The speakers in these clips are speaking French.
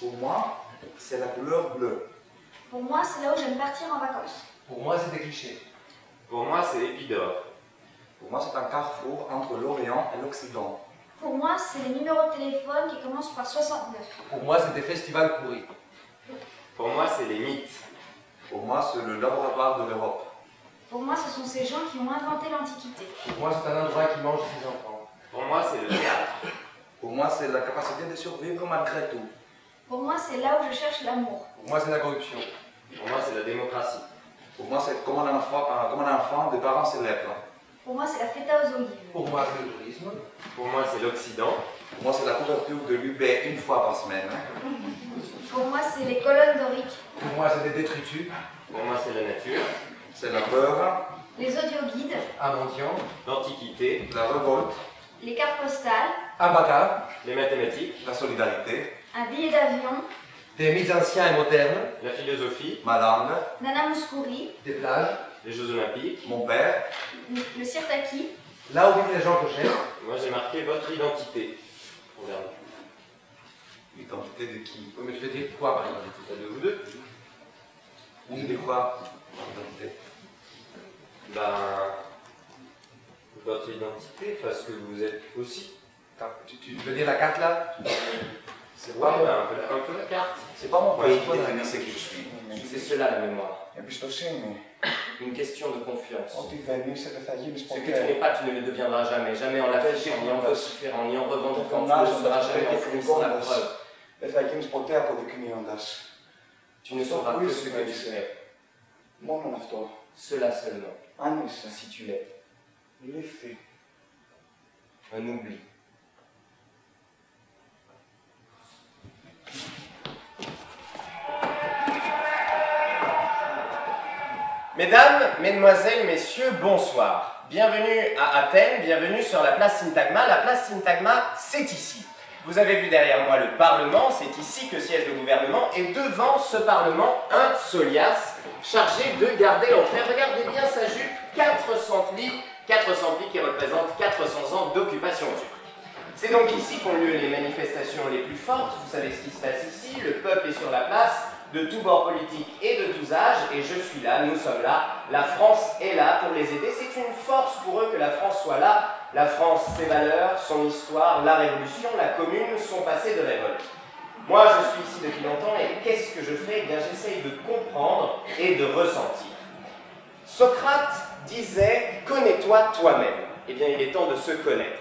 Pour moi, c'est la couleur bleue. Pour moi, c'est là où j'aime partir en vacances. Pour moi, c'est des clichés. Pour moi, c'est Épidore. Pour moi, c'est un carrefour entre l'Orient et l'Occident. Pour moi, c'est les numéros de téléphone qui commencent par 69. Pour moi, c'est des festivals pourris. Pour moi, c'est les mythes. Pour moi, c'est le laboratoire de l'Europe. Pour moi, ce sont ces gens qui ont inventé l'Antiquité. Pour moi, c'est un endroit qui mange ses enfants. Pour moi, c'est le théâtre. Pour moi, c'est la capacité de survivre malgré tout. Pour moi, c'est là où je cherche l'amour. Pour moi, c'est la corruption. Pour moi, c'est la démocratie. Pour moi, c'est comme un enfant de parents célèbres. Pour moi, c'est la feta aux olives. Pour moi, c'est le tourisme. Pour moi, c'est l'Occident. Pour moi, c'est la couverture de l'UB une fois par semaine. Pour moi, c'est les colonnes doriques. Pour moi, c'est des détritus. Pour moi, c'est la nature. C'est la peur, Les audioguides. Un mendiant. L'Antiquité. la révolte, Les cartes postales. Un bâtard. Les mathématiques. la solidarité, Un billet d'avion. Des mythes anciens et modernes. La philosophie. ma langue, Nana Mouskouri. Des plages. Les Jeux Olympiques. mon père, Le sirtaki. Là où vivent les gens que j'aime. Moi, j'ai marqué votre identité. Regardez. l'identité de qui? Mais je vais dire quoi, par exemple? Ça de vous deux. Oui, de quoi? L'identité. Ben. Votre identité, parce que vous êtes aussi. Attends, tu veux dire la carte là? C'est Ouais, pas, ben, un peu la carte. c'est pas mon Oui, pays qui définit ce que je suis. C'est cela la mémoire. Et puis je te sais, mais Une question de confiance. quand tu es venu, c'est de faillir, mais Ce que tu n'es pas, tu ne le deviendras jamais. Jamais en l'affichant, ni en vociférant, ni en revendiquant. Tu ne le seras jamais en fournissant la preuve. Εφαγγείλεις από δικαιώνοντας. Tu ne sauras que ce que tu es. Μόνο αυτό. Cela seulement. Αν είσαι. Si tu l'es. Λύθη. Un oubli. Mesdames, Mesdemoiselles, Messieurs, bonsoir. Bienvenue à Athènes, bienvenue sur la place Syntagma. La place Syntagma, c'est ici. Vous avez vu derrière moi le Parlement, c'est ici que siège le gouvernement, et devant ce Parlement, un Solias chargé de garder l'entrée. Regardez bien sa jupe, 400 plis qui représentent 400 ans d'occupation turque. C'est donc ici qu'ont lieu les manifestations les plus fortes. Vous savez ce qui se passe ici, le peuple est sur la place, de tous bords politiques et de tous âges, et je suis là, nous sommes là, la France est là pour les aider. C'est une force pour eux que la France soit là. La France, ses valeurs, son histoire, la Révolution, la Commune, son passé de révolte. Moi, je suis ici depuis longtemps, et qu'est-ce que je fais? Eh bien, j'essaye de comprendre et de ressentir. Socrate disait « Connais-toi toi-même ». Eh bien, il est temps de se connaître.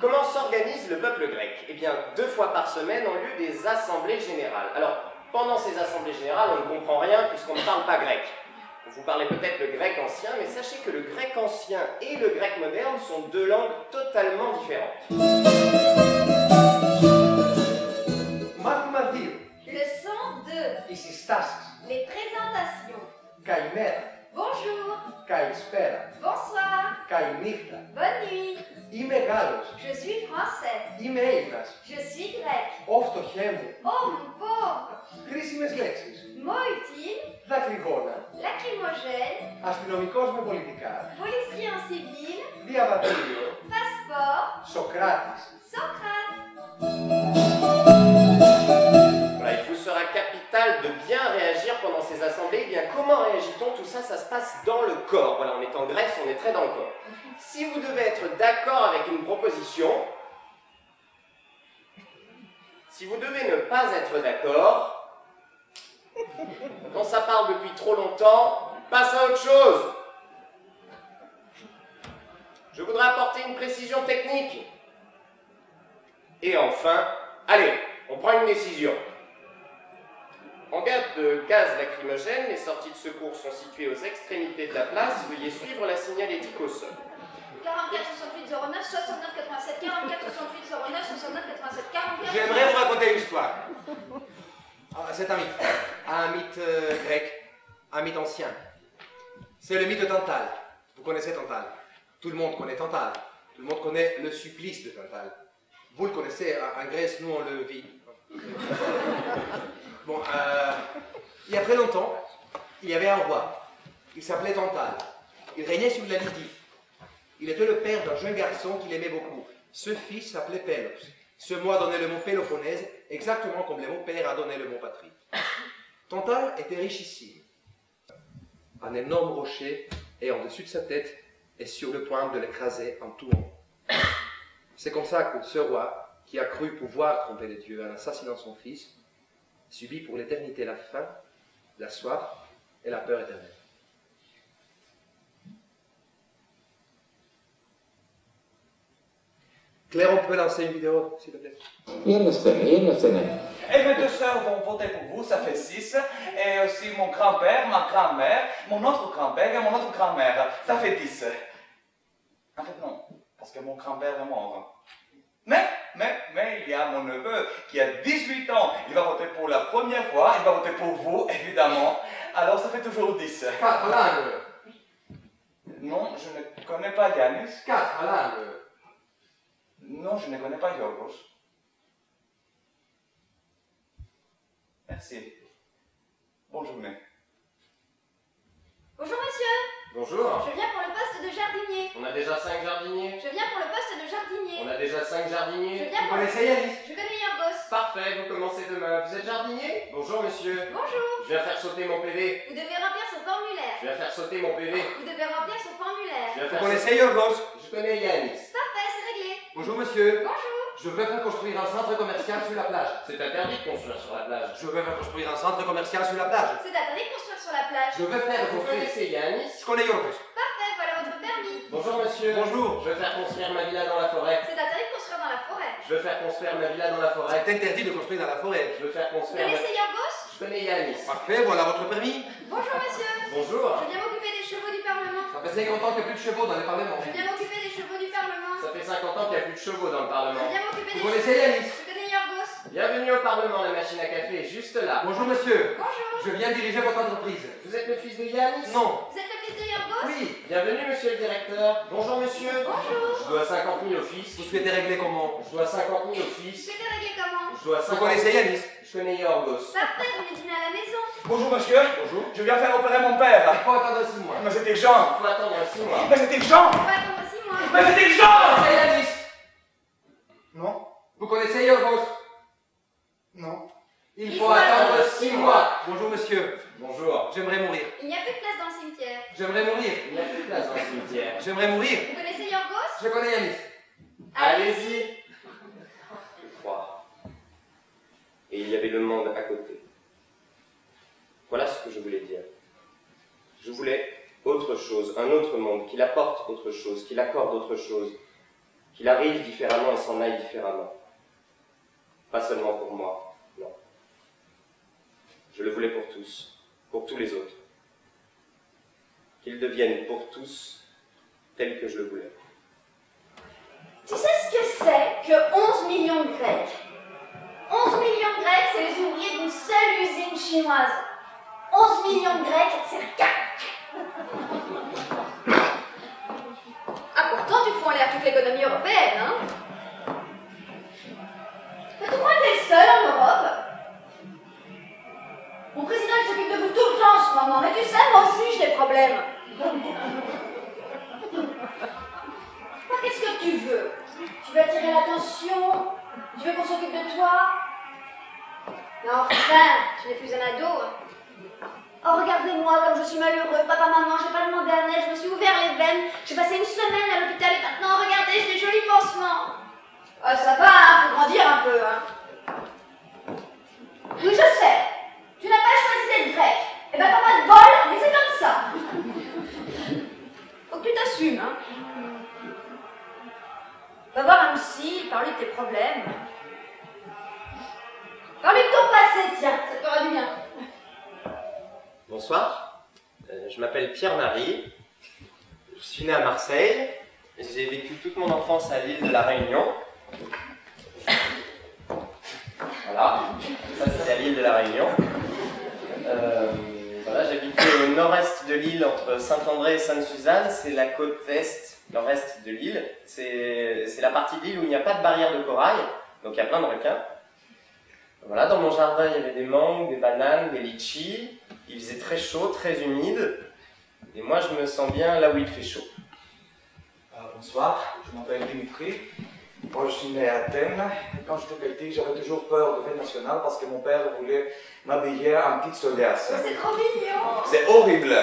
Comment s'organise le peuple grec? Eh bien, 2 fois par semaine ont lieu des assemblées générales. Alors, pendant ces assemblées générales, on ne comprend rien puisqu'on ne parle pas grec. Vous parlez peut-être le grec ancien, mais sachez que le grec ancien et le grec moderne sont 2 langues totalement différentes. Μάθημα 2. Leçon 2. Οι συστάσεις. Les présentations. Καλημέρα. Bonjour. Καλησπέρα. Bonsoir. Καληνύχτα. Bonne nuit. Είμαι Γάλλος. Je suis français. Είμαι Έλληνας. Je suis grec. Ω φτωχέ μου. Oh mon pauvre. Χρήσιμες λέξεις. Mot utile. Δακρυγόνα. Lacrymogène. Αστυνομικός με πολιτικά. Policier en civil. Διαβατήριο. Passeport. Socrates. Socrate. Voilà, il vous sera capital de bien réagir pendant ces assemblées. Eh bien, comment réagit-on? Tout ça, ça se passe dans le corps. Voilà, on est en Grèce, on est très dans le corps. Si vous devez être d'accord avec une proposition, si vous devez ne pas être d'accord, quand ça parle depuis trop longtemps, passe à autre chose. Je voudrais apporter une précision technique. Et enfin, allez, on prend une décision. En cas de gaz lacrymogène, les sorties de secours sont situées aux extrémités de la place. Veuillez suivre la signalétique au sol. 44 68 09 69 87 44 68 09 69 87 44. J'aimerais vous raconter une histoire. C'est un mythe grec, un mythe ancien. C'est le mythe de Tantale. Vous connaissez Tantale. Tout le monde connaît Tantale. Tout le monde connaît le supplice de Tantale. Vous le connaissez, en Grèce, nous on le vit. Bon, il y a très longtemps, il y avait un roi. Il s'appelait Tantale. Il régnait sur la Lydie. Il était le père d'un jeune garçon qu'il aimait beaucoup. Ce fils s'appelait Pélos. Ce mot a donné le mot Péloponnèse, exactement comme le mot père a donné le mot patrie. Tantale était richissime. Un énorme rocher est en dessus de sa tête et sur le point de l'écraser en tout moment. C'est comme ça que ce roi, qui a cru pouvoir tromper les dieux en assassinant son fils, subit pour l'éternité la faim, la soif et la peur éternelle. Claire, on peut lancer une vidéo, s'il te plaît. Et mes deux sœurs vont voter pour vous, ça fait 6. Et aussi mon grand-père, ma grand-mère, mon autre grand-père et mon autre grand-mère, ça fait 10. En fait, non, parce que mon grand-père est mort. Mais, il y a mon neveu qui a 18 ans. Il va voter pour la première fois, il va voter pour vous, évidemment. Alors, ça fait toujours 10. 4 langues. Non, je ne connais pas Yanis. 4 langues. Non, je ne connais pas Yorgos. Merci. Bonne journée. Bonjour monsieur, Bonjour. je viens pour le poste de jardinier. On a déjà 5 jardiniers. Je viens pour le poste de jardinier. On a déjà 5 Je jardiniers. viens Vous pour connaissez Yanis? Je connais Yorgos. Parfait, vous commencez demain. Vous êtes jardinier? Bonjour monsieur. Bonjour. Je viens faire sauter mon PV. Vous devez remplir ce formulaire. Je viens faire sauter mon PV. Vous devez remplir ce formulaire. Je viens Vous faire connaissez Yorgos? Je connais Yanis. Parfait, c'est réglé. Bonjour monsieur. Bonjour. Je veux faire construire un centre commercial sur la plage. C'est interdit de construire sur la plage. Je veux faire construire un centre commercial sur la plage. C'est interdit de construire sur la plage. Je veux faire Vous construire... connaissez Yanis? Je connais Yorgos. Parfait, voilà votre permis. Bonjour monsieur. Bonjour. Je veux faire construire ma villa dans la forêt. C'est interdit de construire dans la forêt. Je veux faire construire ma villa dans la forêt. C'est interdit de construire dans la forêt. Je veux faire Vous construire ma... connaissez Yorgos? Je connais Yanis. Parfait, voilà votre permis. Bonjour monsieur. Bonjour. Je viens m'occuper des chevaux du Parlement. Ça fait 50 ans qu'il n'y a plus de chevaux dans les parlements. Je viens m'occuper des chevaux du Parlement. Ça fait 50 ans qu'il n'y a plus de chevaux dans le Je Parlement. viens m'occuper des Vous connaissez chevaux. Yanis? Je connais Yorgos. Bienvenue au Parlement, la machine à café est juste là. Bonjour monsieur. Bonjour. Je viens diriger votre entreprise. Vous êtes le fils de Yanis? Non. Vous êtes le fils de Yorgos? Oui. Bienvenue monsieur le directeur. Bonjour monsieur. Bonjour. Je dois 50 000 au fils. Vous souhaitez régler comment? Je dois 50 000 au Je fils. vais te régler comment? Je dois Vous 50 connaissez Yanis? Je connais Yorgos. Parfait, vous venez dîner à la maison. Bonjour monsieur. Bonjour. Je viens faire opérer mon père. Il faut attendre 6 mois. Mais c'est urgent. Il faut attendre 6 mois. Mais c'est urgent. On va attendre 6 mois. Mais c'est urgent. C'est Yanis. Non. Vous connaissez Yorgos? Non. Il Il faut faut attendre attendre 6 6 mois. Bonjour monsieur. Bonjour. J'aimerais mourir. Il n'y a plus de place dans le cimetière. J'aimerais mourir. Il n'y a plus de place dans le cimetière. J'aimerais mourir. Vous connaissez Yorgos? Je connais Yanis. Allez-y. Je crois. Et il y avait le monde à côté. Voilà ce que je voulais dire. Je voulais autre chose, un autre monde, qu'il apporte autre chose, qu'il accorde autre chose, qu'il arrive différemment et s'en aille différemment. Pas seulement pour moi, non. Je le voulais pour tous, pour tous les autres. Qu'il devienne pour tous tel que je le voulais. Tu sais ce que c'est que 11 millions de Grecs? 11 millions de Grecs, c'est les ouvriers d'une seule usine chinoise. 11 millions de Grecs, c'est le cas. Ah, pourtant, tu fous en l'air toute l'économie européenne, hein? Mais tu crois que t'es le seul en Europe? Mon président, il s'occupe de vous tout le temps en ce moment. Mais tu sais, moi aussi, j'ai des problèmes. Qu'est-ce que tu veux? Tu veux attirer l'attention? Tu veux qu'on s'occupe de toi? Non, enfin, tu n'es plus un ado. Oh, regardez-moi comme je suis malheureux. Papa, maman, j'ai pas demandé à neige, je me suis ouvert les veines. J'ai passé une semaine à l'hôpital et maintenant, regardez, j'ai des jolis pansements. Ah, ça va, hein, faut grandir un peu, hein. Oui, je sais. Tu n'as pas choisi d'être grec. Eh ben, t'as pas de bol, mais c'est comme ça. Faut que tu t'assumes, hein. Va voir un psy, parler de tes problèmes. Parler de ton passé, tiens, ça te fera du bien. Bonsoir, je m'appelle Pierre Marie, je suis né à Marseille, j'ai vécu toute mon enfance à l'île de la Réunion. Voilà, ça c'est à l'île de la Réunion. Voilà, j'habitais au nord-est de l'île entre Saint-André et Sainte-Suzanne, c'est la côte est, nord-est de l'île. C'est la partie de l'île où il n'y a pas de barrière de corail, donc il y a plein de requins. Voilà, dans mon jardin il y avait des mangues, des bananes, des litchis. Il faisait très chaud, très humide, et moi je me sens bien là où il fait chaud. Bonsoir, je m'appelle Dimitri. Moi, je suis né à Athènes. Et quand j'étais petit, j'avais toujours peur de fête nationale parce que mon père voulait m'habiller en petite soldiasse. C'est trop mignon. C'est horrible.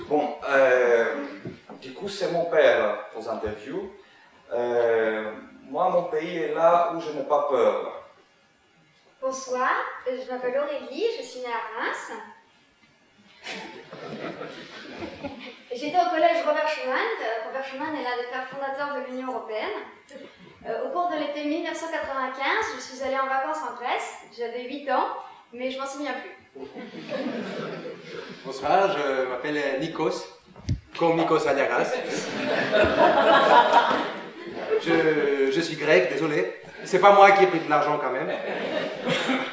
Bon, du coup, c'est mon père aux interviews. Moi, mon pays est là où je n'ai pas peur. Bonsoir, je m'appelle Aurélie, je suis née à Reims. J'étais au collège Robert Schuman. Robert Schuman est l'un des pères fondateurs de l'Union européenne. Au cours de l'été 1995, je suis allée en vacances en Grèce. J'avais 8 ans, mais je m'en souviens plus. Bonsoir, je m'appelle Nikos, comme Nikos Aliagas. Je suis grec, désolé. C'est pas moi qui ai pris de l'argent quand même.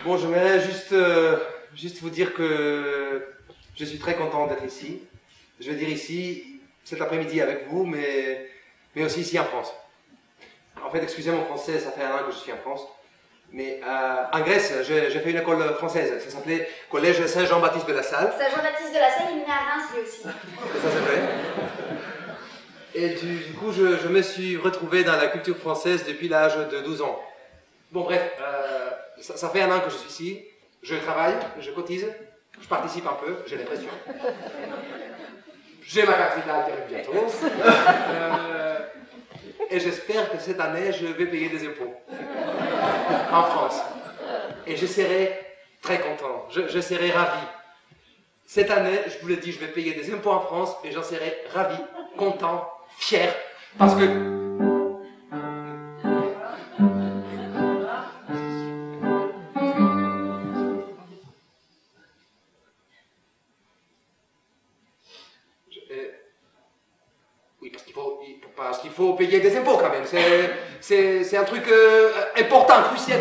Bon, j'aimerais juste vous dire que je suis très content d'être ici. Je veux dire ici, cet après-midi avec vous, mais aussi ici en France. En fait, excusez mon français, ça fait 1 an que je suis en France. Mais en Grèce, j'ai fait une école française. Ça s'appelait Collège Saint-Jean-Baptiste de la Salle. Saint-Jean-Baptiste de la Salle, il est né à Reims lui aussi. Ça, c'est vrai. Et du coup, je me suis retrouvé dans la culture française depuis l'âge de 12 ans. Bon, bref, ça fait 1 an que je suis ici. Je travaille, je cotise, je participe un peu, j'ai l'impression. J'ai ma carte vitale qui arrive bientôt. Et j'espère que cette année, je vais payer des impôts. En France. Et je serai très content. Je serai ravi. Cette année, je vous l'ai dit, je vais payer des impôts en France et j'en serai ravi, content, fier. Parce que... Oui, parce qu'il faut payer des impôts quand même. C'est un truc important, crucial.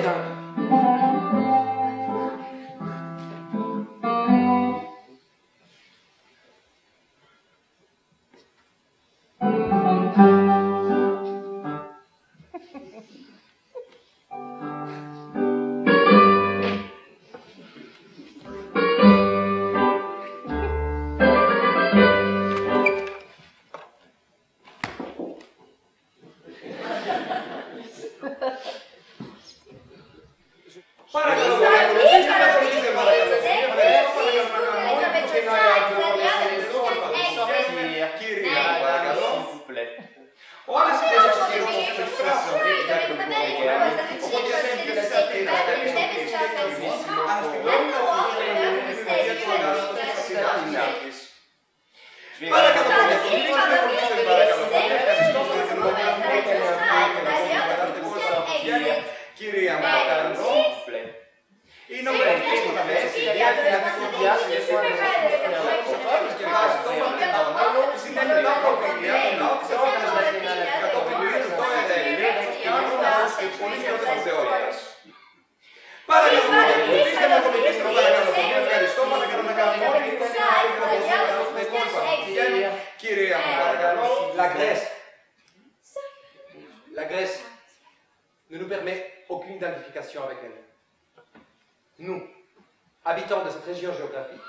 La Grèce ne nous permet aucune identification avec elle. Nous, habitants de cette région géographique,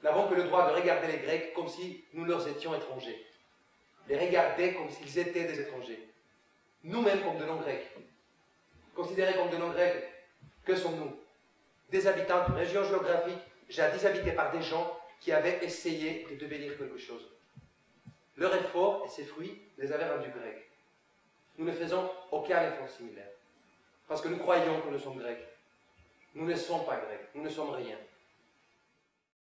n'avons que le droit de regarder les Grecs comme si nous leur étions étrangers. Les regarder comme s'ils étaient des étrangers. Nous-mêmes comme de non-Grecs. Considérés comme de non-Grecs, que sommes-nous? Des habitants d'une région géographique jadis habitée par des gens qui avaient essayé de devenir quelque chose. Leur effort et ses fruits les avaient rendus grecs. Nous ne faisons aucun effort similaire. Parce que nous croyons que nous sommes grecs. Nous ne sommes pas grecs, nous ne sommes rien.